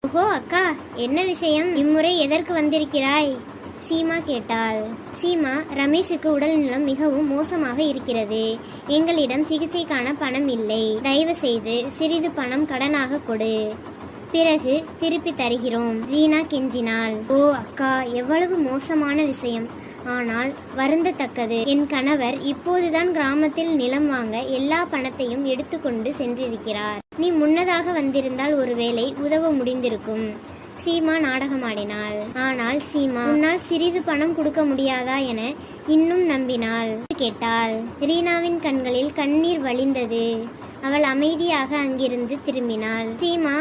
ஓஹோ அக்கா, என்ன விஷயம்? இம்முறை எதற்கு வந்திருக்கிறாய்? சீமா கேட்டாள். சீமா, ரமேஷுக்கு உடல்நலம் மிகவும் மோசமாக இருக்கிறது. எங்களிடம் சிகிச்சைக்கான பணம் இல்லை. தயவு செய்து சிறிது பணம் கடனாக கொடு, பிறகு திருப்பி தருகிறோம், ரீனா கெஞ்சினாள். ஓ அக்கா, எவ்வளவு மோசமான விஷயம். ஆனால் வருந்தத்தக்கது. என் கணவர் இப்போதுதான் கிராமத்தில் நிலம் வாங்க எல்லா பணத்தையும் எடுத்துக்கொண்டு சென்றிருக்கிறார். நீ முன்னதாக வந்திருந்தால் ஒருவேளை உதவ முடிந்திருக்கும். சீமா நாடகமாடினாள். ஆனால் சீமா, உன்னால் சிறிது பணம் கொடுக்க முடியாதா என இன்னும் நம்பினாள். கேட்டாள். ரீனாவின் கண்களில் கண்ணீர் வழிந்தது. அவள் அமைதியாக அங்கிருந்து திரும்பினாள். சீமா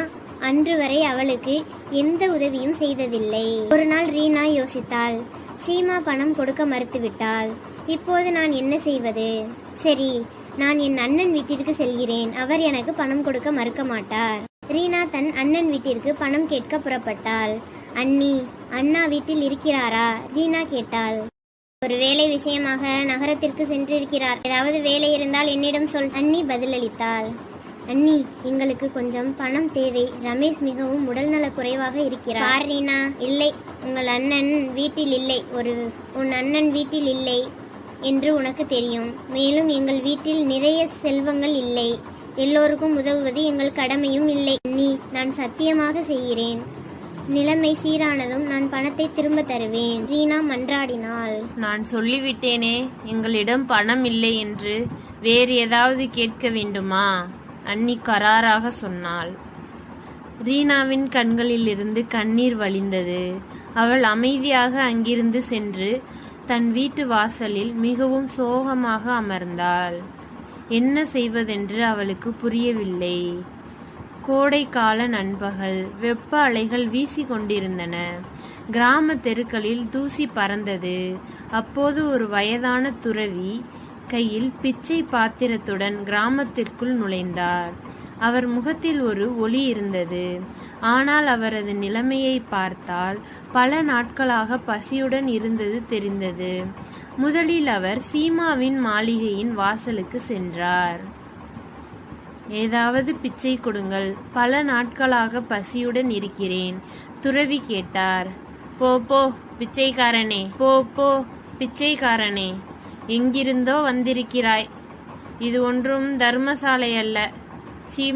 அன்று வரை அவளுக்கு எந்த உதவியும் செய்ததில்லை. ஒரு நாள் ரீனா யோசித்தாள். சீமா பணம் கொடுக்க மறுத்துவிட்டாள். இப்போது நான் என்ன செய்வது? சரி, நான் என் அண்ணன் வீட்டிற்கு செல்கிறேன். அவர் எனக்கு பணம் கொடுக்க மறுக்க மாட்டார். ரீனா தன் அண்ணன் வீட்டிற்கு பணம் கேட்க புறப்பட்டாள். அண்ணி, அண்ணா வீட்டில் இருக்கிறாரா? ரீனா கேட்டாள். ஒரு வேலை விஷயமாக நகரத்திற்கு சென்றிருக்கிறார். ஏதாவது வேலை இருந்தால் என்னிடம் சொல், அண்ணி பதிலளித்தாள். அண்ணி, எங்களுக்கு கொஞ்சம் பணம் தேவை. ரமேஷ் மிகவும் உடல்நல குறைவாக இருக்கிறார். ரீனா, இல்லை, உங்கள் அண்ணன் வீட்டில் இல்லை. உன் அண்ணன் வீட்டில் இல்லை என்று உனக்கு தெரியும். மேலும் எங்கள் வீட்டில் நிறைய செல்வங்கள் இல்லை. எல்லோருக்கும் உதவுவது எங்கள் கடமையும் இல்லை. அண்ணி, நான் சத்தியமாக செய்கிறேன். நிலைமை சீரானதும் நான் பணத்தை திரும்ப தருவேன், ரீனா மன்றாடினாள். நான் சொல்லிவிட்டேனே, எங்களிடம் பணம் இல்லை என்று. வேறு ஏதாவது கேட்க வேண்டுமா? அண்ணி கராராக சொன்னாள். ரீனாவின் கண்களில் இருந்து கண்ணீர் வழிந்தது. அவள் அமைதியாக அங்கிருந்து சென்று தன் வீட்டு வாசலில் மிகவும் சோகமாக அமர்ந்தாள். என்ன செய்வதென்று அவளுக்கு புரியவில்லை. கோடைக்கால நண்பகல். வெப்ப அலைகள் வீசி கொண்டிருந்தன. கிராம தெருக்களில் தூசி பறந்தது. அப்போது ஒரு வயதான துறவி கையில் பிச்சை பாத்திரத்துடன் கிராமத்திற்குள் நுழைந்தார். அவர் முகத்தில் ஒரு ஒளி இருந்தது. ஆனால் அவரது நிலைமையை பார்த்தால் பல நாட்களாக பசியுடன் இருந்தது தெரிந்தது. முதலில் அவர் சீமாவின் மாளிகையின் வாசலுக்கு சென்றார். ஏதாவது பிச்சை கொடுங்கள், பல நாட்களாக பசியுடன் இருக்கிறேன், துறவி கேட்டார். போ போ பிச்சைக்காரனே, போ போ பிச்சைக்காரனே, எங்கிருந்தோ வந்திருக்கிறாய். இது ஒன்றும் தர்மசாலை அல்ல. சீமா